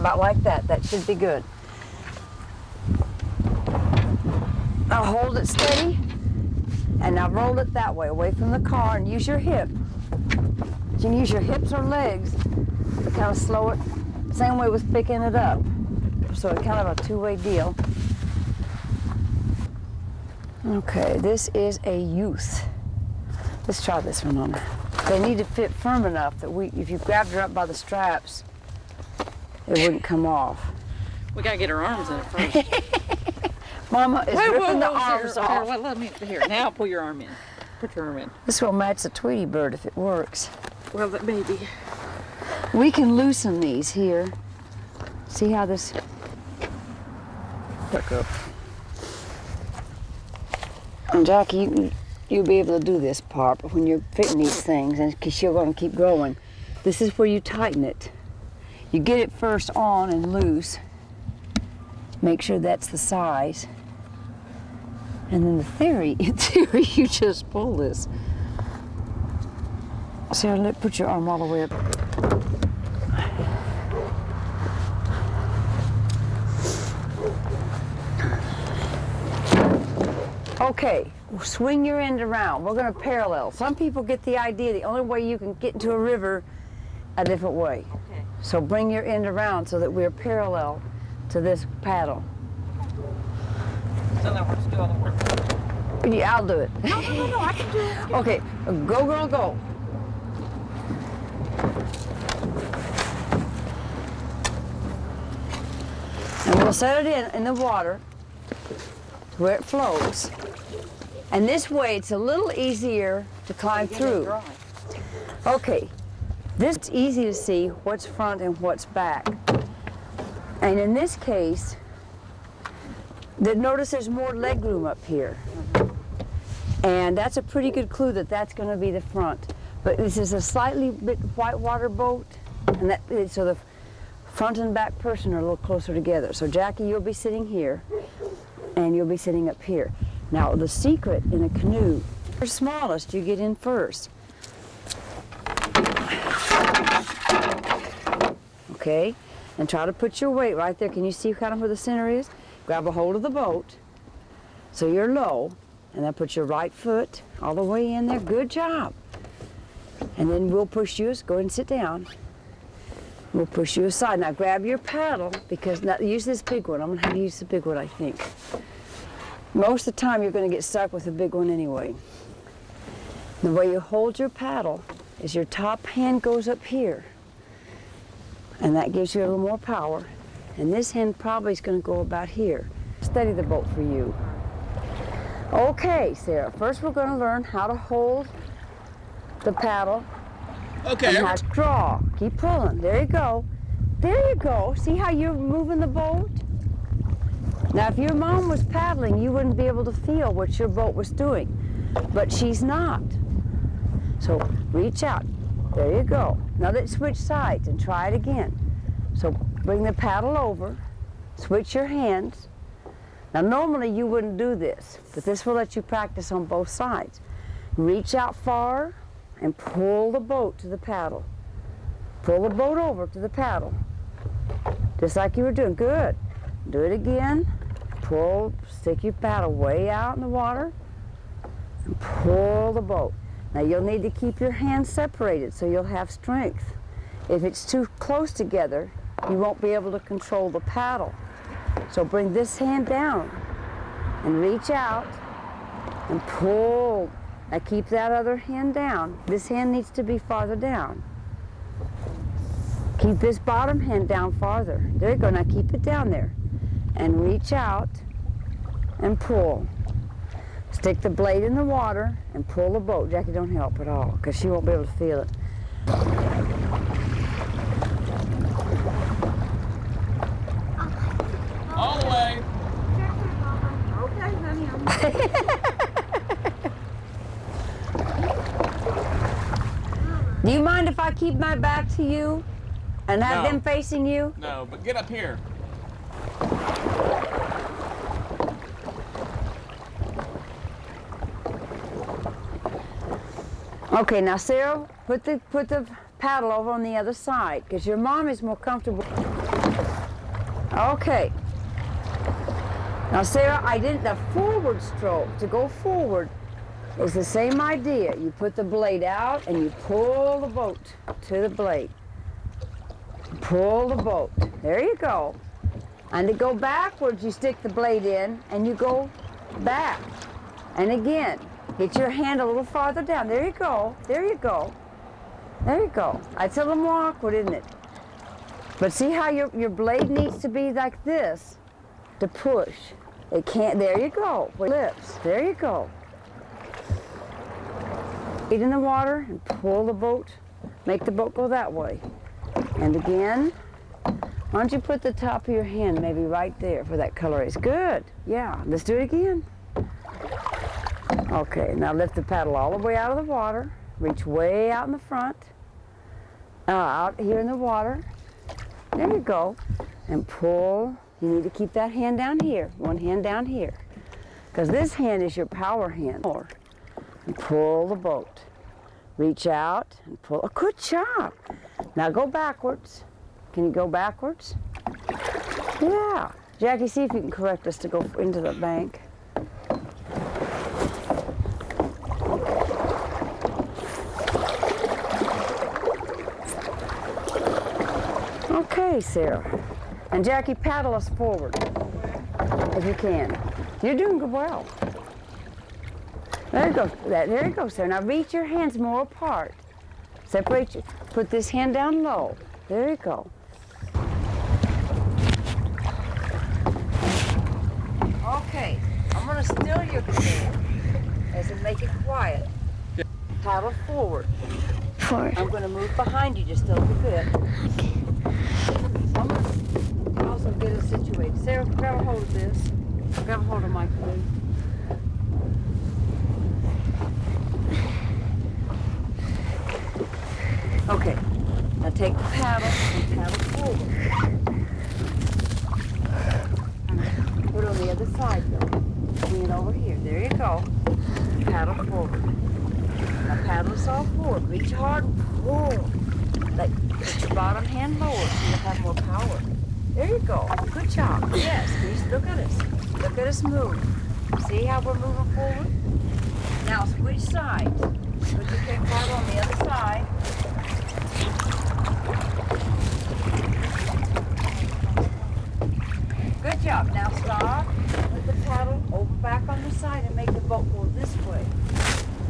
About like that. That should be good. Now hold it steady, and now roll it that way, away from the car, and use your hip. You can use your hips or legs to kind of slow it. Same way with picking it up. So it's kind of a two-way deal. Okay, this is a youth. Let's try this one on her. They need to fit firm enough that if you grabbed her up by the straps, it wouldn't come off. We gotta get her arms in it first. Mama is ripping the arms off. Here, let me, here, now pull your arm in. Put your arm in. This will match the Tweety bird if it works. Well, maybe. We can loosen these here. See how this... Back up. And Jackie, you'll be able to do this part when you're fitting these things, and because you're going to keep growing. This is where you tighten it. You get it first on and loose. Make sure that's the size. And then in theory, you just pull this. Sarah, put your arm all the way up. Okay, swing your end around. We're going to parallel. Some people get the idea the only way you can get into a river a different way. Okay. So bring your end around so that we're parallel to this paddle. So now we're just doing the work. Yeah, I'll do it. No, I can do it. Okay, go girl, go. And we'll set it in the water where it flows. And this way it's a little easier to climb through. Okay, this is easy to see what's front and what's back. And in this case, notice there's more leg room up here. And that's a pretty good clue that that's going to be the front. But this is a slightly bit whitewater boat, and so the front and back person are a little closer together. So Jackie, you'll be sitting here, and you'll be sitting up here. Now the secret in a canoe, the smallest, you get in first. Okay, and try to put your weight right there. Can you see kind of where the center is? Grab a hold of the boat so you're low, and then put your right foot all the way in there. Good job. And then we'll push you, go ahead and sit down. We'll push you aside. Now grab your paddle, because now use this big one. I'm gonna have to use the big one, I think. Most of the time you're gonna get stuck with the big one anyway. The way you hold your paddle is your top hand goes up here, and that gives you a little more power. And this hand probably is gonna go about here. Steady the boat for you. Okay, Sarah, first we're gonna learn how to hold the paddle. Okay. And how to draw. Keep pulling. There you go. There you go. See how you're moving the boat? Now, if your mom was paddling, you wouldn't be able to feel what your boat was doing. But she's not. So reach out. There you go. Now let's switch sides and try it again. So bring the paddle over. Switch your hands. Now, normally you wouldn't do this, but this will let you practice on both sides. Reach out far and pull the boat to the paddle. Pull the boat over to the paddle. Just like you were doing. Good. Do it again. Pull, stick your paddle way out in the water and pull the boat. Now you'll need to keep your hands separated so you'll have strength. If it's too close together, you won't be able to control the paddle. So bring this hand down and reach out and pull. Now keep that other hand down. This hand needs to be farther down. Keep this bottom hand down farther. There you go. Now keep it down there. And reach out and pull. Stick the blade in the water and pull the boat. Jackie, don't help at all, because she won't be able to feel it. All the way. Okay, honey. Do you mind if I keep my back to you and have No. them facing you? No, but get up here. Okay, now Sarah, put the paddle over on the other side because your mom is more comfortable. Okay. Now, Sarah, the forward stroke, to go forward, is the same idea. You put the blade out and you pull the boat to the blade. Pull the boat. There you go. And to go backwards, you stick the blade in and you go back. And again, get your hand a little farther down. There you go. There you go. There you go. It's a little more awkward, isn't it? But see how your blade needs to be like this to push. It can't. There you go. With lips. There you go. Feet in the water and pull the boat. Make the boat go that way. And again, why don't you put the top of your hand maybe right there for that color is good. Yeah, let's do it again. Okay, now lift the paddle all the way out of the water. Reach way out in the front. Out here in the water. There you go. And pull. You need to keep that hand down here. One hand down here. Because this hand is your power hand. And pull the boat. Reach out and pull. Oh, good job. Now go backwards. Can you go backwards? Yeah. Jackie, see if you can correct us to go into the bank. Okay, Sarah. And Jackie, paddle us forward if you can. You're doing good well. There you go. There you go, Sarah. Now reach your hands more apart. Separate your, put this hand down low. There you go. Okay, I'm going to still your canoe as in make it quiet. Yeah. Paddle forward. Forward. I'm going to move behind you just a little bit. Okay. I'm going to also get us situated. Sarah, grab a hold of this. Grab a hold of my canoe. Okay, now take the paddle and paddle forward. Put it on the other side though. Bring it over here. There you go. Paddle forward. Now paddle us all forward. Reach hard and pull. Like, put your bottom hand lower so you'll have more power. There you go. Good job. Yes, please look at us. Look at us move. See how we're moving forward? Now switch sides. Put your paddle on the other side. Good job. Now stop. Put the paddle over back on the side and make the boat go this way.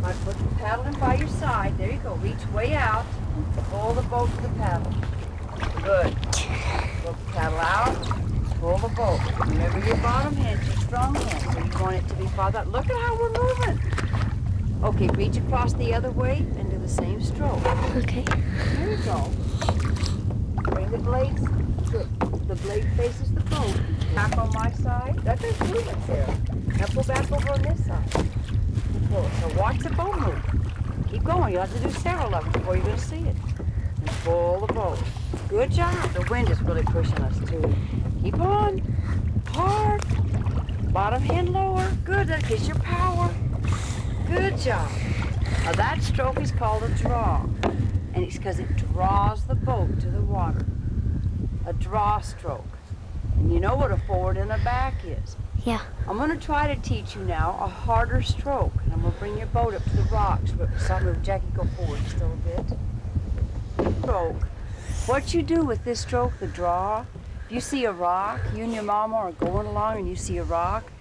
All right, put the paddle in by your side. There you go. Reach way out. Pull the boat to the paddle. Good. Pull the paddle out. Pull the boat. Remember your bottom hand's your strong hand, so you want it to be farther out. Look at how we're moving. Okay, reach across the other way and do the same stroke. Okay. There you go. Bring the blades. The blade faces the boat. Back on my side. That's good movement, Sarah. Now pull back over on this side. Pull it. So watch the boat move. Keep going. You'll have to do several of them before you're going to see it. And pull the boat. Good job. The wind is really pushing us too. Keep on. Hard. Bottom hand lower. Good. That gives your power. Good job. Now that stroke is called a draw. And it's because it draws the boat to the water. A draw stroke. And you know what a forward and a back is. Yeah. I'm going to try to teach you now a harder stroke. And I'm going to bring your boat up to the rocks. So move, Jackie, go forward just a little bit. Stroke. What you do with this stroke, the draw, if you see a rock, you and your mama are going along and you see a rock,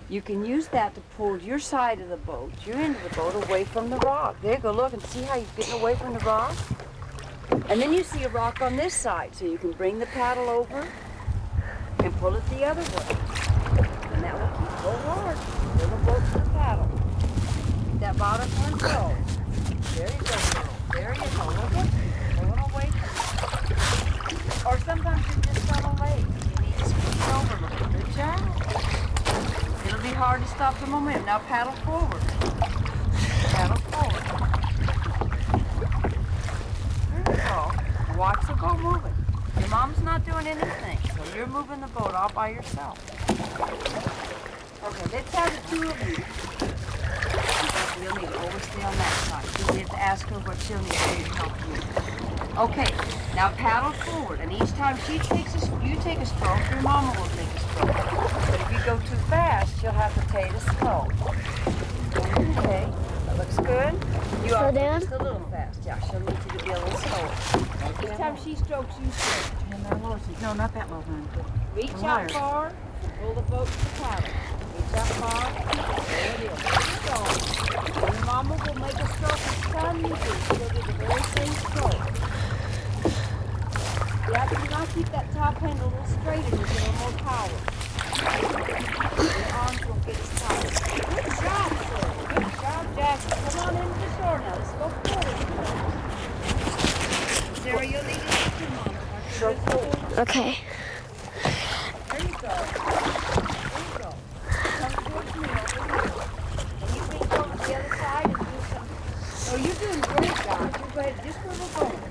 you can use that to pull your side of the boat, your end of the boat, away from the rock. There you go, look and see how you're getting away from the rock? And then you see a rock on this side, so you can bring the paddle over and pull it the other way. And that will keep go hard. Pull the boat to the paddle. Keep that bottom hand low. There you go, girl. There you go. Look at pulling away from it. Or sometimes you just fell away. You need to scoot over a little bit. Good job. It'll be hard to stop the momentum. Now paddle forward. Paddle forward. There you go. Watch the boat moving. Your mom's not doing anything, so you're moving the boat all by yourself. Okay, let's have the two of you. You'll need to always stay on that side. Because you have to ask her what she'll need to do to help you. Okay, now paddle forward, and each time you take a stroke, your mama will take a stroke. But if you go too fast, you'll have to take it slow. Okay, that looks good. You Slow are down? just a little fast. Yeah, she'll need you to be a little slower. Each time she strokes, you stroke. No, not that low, honey. Reach Come out higher. far, pull the boat to the paddle. Reach out far, there it is. There you go. And your mama will make a stroke each time you do. She'll do the very same stroke. You have to not keep that top hand a little straighter to get a little more power. Your arms won't get as tight. Good job, sir. Good job, Jackie. Come on into the shore now. Let's go forward. Sarah, you'll need to take your mama. Sure. Okay. There you go. There you go. Come towards me over here. And you can go to the other side and do something. Oh, you're doing great, guys. You're great. Just where we're going.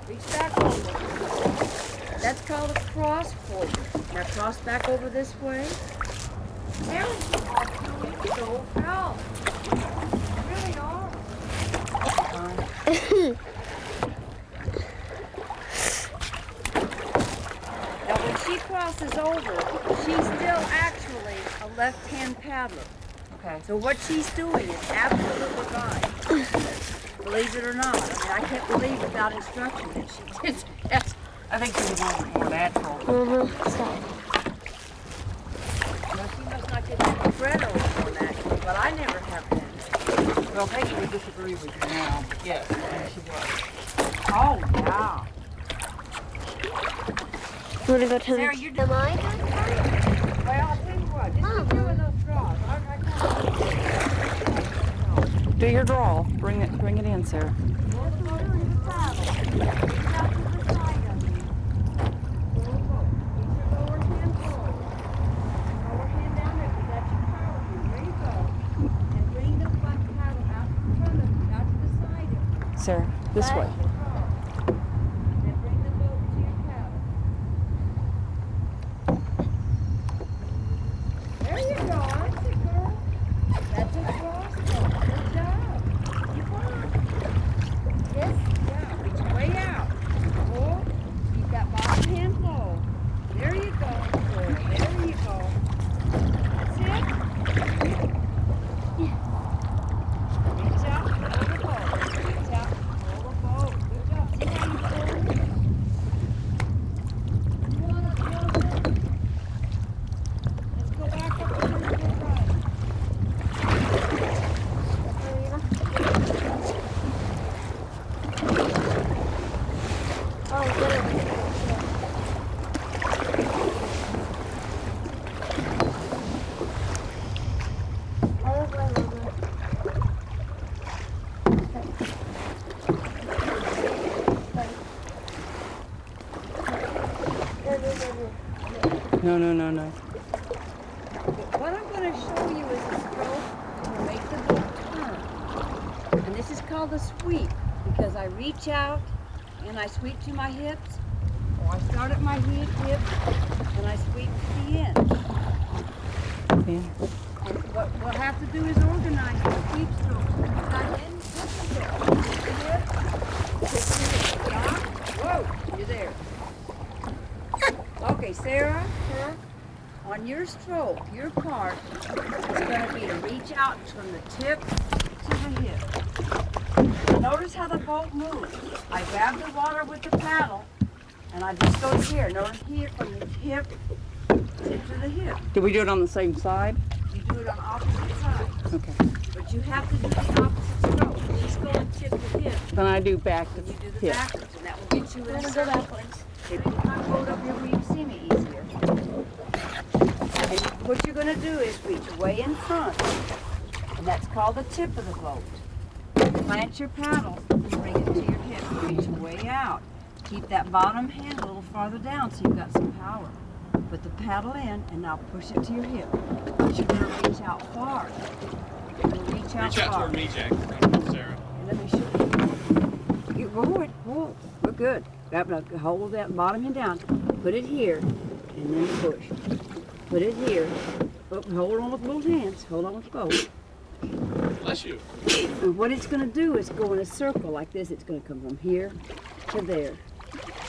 Reach back over. That's called a cross quarter. Now cross back over this way. There you are doing so well. You really are. Now when she crosses over, she's still actually a left-hand paddler. Okay. So what she's doing is absolutely right. Believe it or not. I mean, I can't believe without instruction that she did that. I think she's a little bit more natural. Stop. Well, she must not get that credit on that, but I never have that. Well, maybe we disagree with you now. But yes, I think she was. Oh, yeah. You want to go to Sarah, the... you're Am I? Well, I'll tell you what. Just keep doing those draws. Do your draw. Bring it in, Sarah. Pull the boat to the paddle. Reach out to the side of you. Pull the boat. Reach your lower hand forward. Lower hand down there, because that's your power hand. There you go. And bring the front paddle out in front of you, out to the side of you. Sarah, this way. Flash the draw. Then bring the boat to your paddle. There you go. That's it, girl. That's a cross boat. Good job. Keep on. Yes, yeah. Reach way out. Pull. Keep that bottom hand low. There you go. Good. There you go. That's it. Reach out. Pull the boat. Reach out. Pull the boat. Good job. See how you pull? You want to pull it? Let's go back up to the right. Oh, good. No, no, no, no. What I'm going to show you is a stroke to make the boat turn. And this is called a sweep because I reach out and I sweep to my hips, or I start at my hip and I sweep to the end. Yeah. And what we'll have to do is organize the sweep strokes. Cut in, tip the hip, tip the hip, stop. Whoa, you're there. Okay, Sarah. On your stroke, your part is going to be to reach out from the tip to the hip. Notice how the boat moves. I grab the water with the paddle, and I just go here. Notice here from the tip to the hip. Did we do it on the same side? You do it on opposite sides, Okay. but you have to do the opposite stroke. Please go and tip to hip. Then I do back to And you do the hip. backwards, and that will get you in a circle. Maybe you can hold up here where you can see me easier. And what you're going to do is reach way in front, and that's called the tip of the boat. Plant your paddle and bring it to your hip. Reach way out. Keep that bottom hand a little farther down so you've got some power. Put the paddle in, and now push it to your hip. But you're going to reach out far. You're going to reach out Reach out far. toward me, Jack. Sarah. And let me show you. Get forward. Whoa, we're good. Hold that bottom hand down. Put it here, and then push. Put it here. Oh, hold on with both hands. Hold on with both. Bless you. And what it's going to do is go in a circle like this. It's going to come from here to there.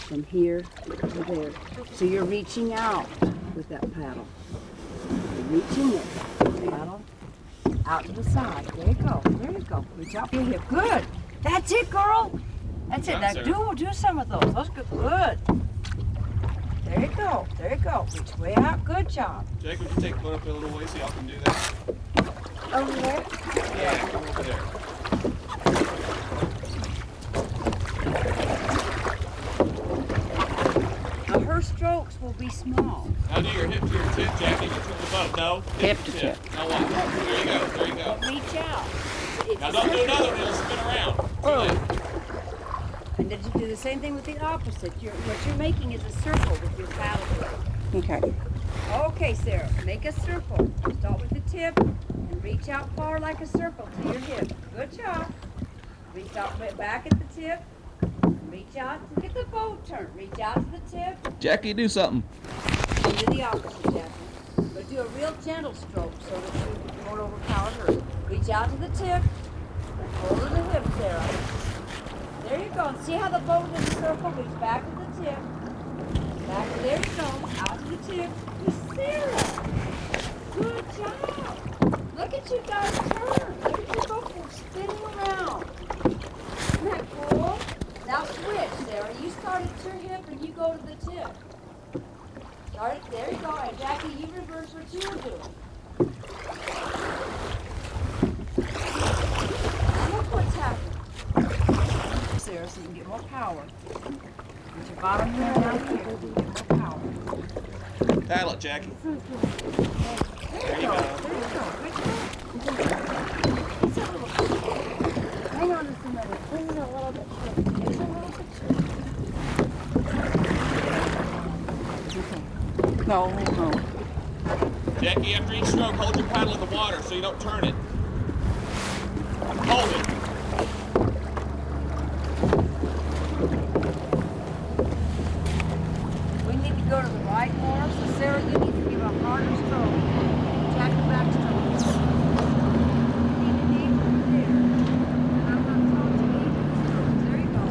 From here to there. So you're reaching out with that paddle. You're reaching it. Paddle out to the side. There you go. There you go. Reach out for your hip. Good. That's it, girl. That's it. Now do some of those. Those good. Good. There you go. There you go. Reach way out. Good job. Jake, would you take one up a little way so y'all can do that? Over there? Yeah, come over there. Now her strokes will be small. Now do your hip to your tip, Jackie. Get to the boat. No. Hip to tip. Now watch. There you go. There you go. But reach out. Now don't do another one. It'll spin around. Too late. And then you do the same thing with the opposite. What you're making is a circle with your paddle. Okay. Okay, Sarah. Make a circle. Start with the tip and reach out far like a circle to your hip. Good job. Reach out back at the tip. Reach out and get the boat turn. Reach out to the tip. Jackie, do something. And do the opposite, Jackie. But do a real gentle stroke so that you won't overpower her. Reach out to the tip. Over the hip, Sarah. There you go. And see how the boat is a circle? Reach back to the tip. Back, there you go. Out to the tip. Sarah! Good job! Look at you guys turn. Look at you both spinning around. Isn't that cool? Now switch, Sarah. You start at your hip and you go to the tip. Start it. There you go. And Jackie, you reverse what you were doing. And look what's happening. Sarah, so you can get more power. With your bottom hand down here, you can get more power. Paddle it, Jackie. There you go. There you go. Good job. Hang on just a minute. This is a little bit short. It's a little bit short. No, no. Jackie, after each stroke, hold your paddle in the water so you don't turn it. Hold it. We need to go to the right more, so Sarah, you need to give a harder stroke. Jack the back stroke. You need to aim from there. And I'm not told to aim from strokes. There you go.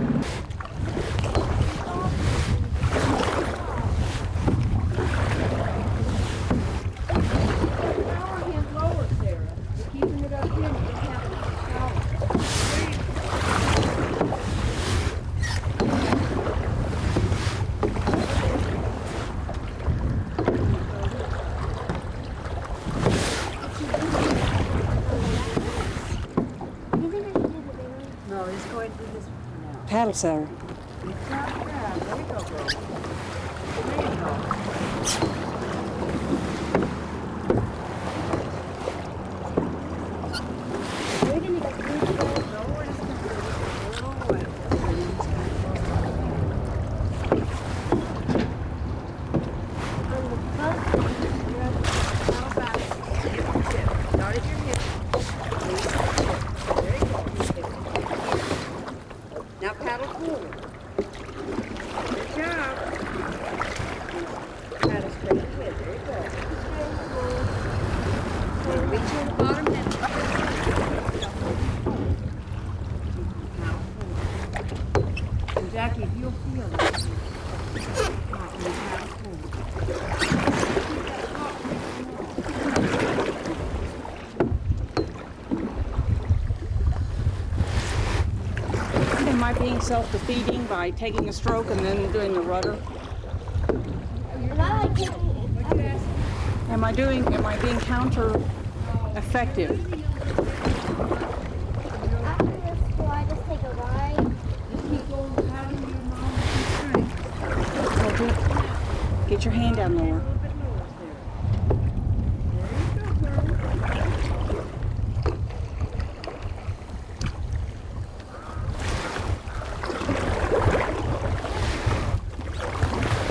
Power hand lower, Sarah. You're keeping it up here. You just have to power. There you go. No, let's go ahead and do this one now. Paddle, Sarah. It's not bad. There you go, girl. There you go. We're gonna go through the No, we're just gonna do this a little way. on the boat. How about it? Hip to tip. Start at your hip. There you go. Now paddle forward. Good job. Paddle straight ahead. There you go. Reach on the bottom and and Jackie, if you'll feel this, hot when you paddle forward. Am I being self-defeating by taking a stroke and then doing the rudder? Am I like getting What'd you ask? Am I being counter-effective? after this? Do I just take a ride? Just keep going, paddling your mom's strength. Okay. Get your hand down A lower. little bit lower, Sarah. There you go, girl.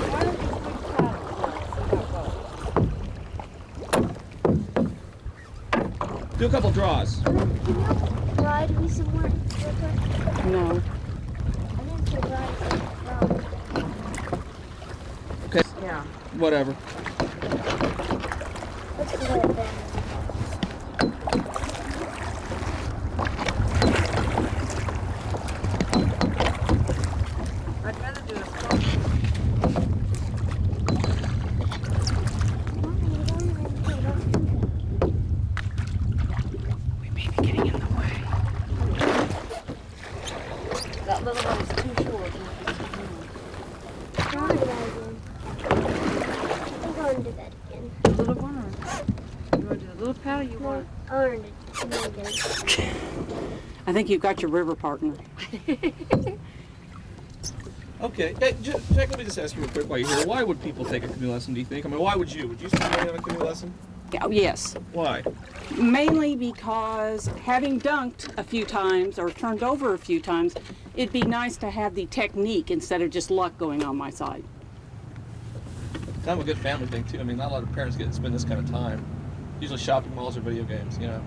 Why don't you switch paddles? See how it goes. Do a couple draws. Can you ride me somewhere real quick? No. I didn't say ride. Okay. Yeah. Whatever. Let's do it then. I learned it. No, I didn't. I think you've got your river partner. Okay. Hey, Jack, let me just ask you real quick while you're here. Why would people take a canoe lesson, do you think? I mean, why would you? Would you send somebody on a canoe lesson? Oh, yes. Why? Mainly because having dunked a few times or turned over a few times, it'd be nice to have the technique instead of just luck going on my side. Kind of a good family thing, too. I mean, not a lot of parents get to spend this kind of time. Usually shopping malls or video games, you know.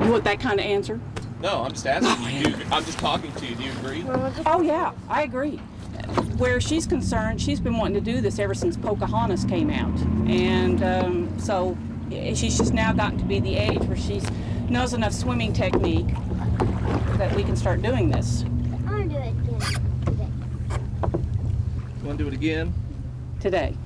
You want that kind of answer? No, I'm just asking you. I'm just talking to you. Do you agree? Oh, yeah, I agree. Where she's concerned, she's been wanting to do this ever since Pocahontas came out. And so she's just now gotten to be the age where she knows enough swimming technique that we can start doing this. I want to do it again today. You want to do it again? Today.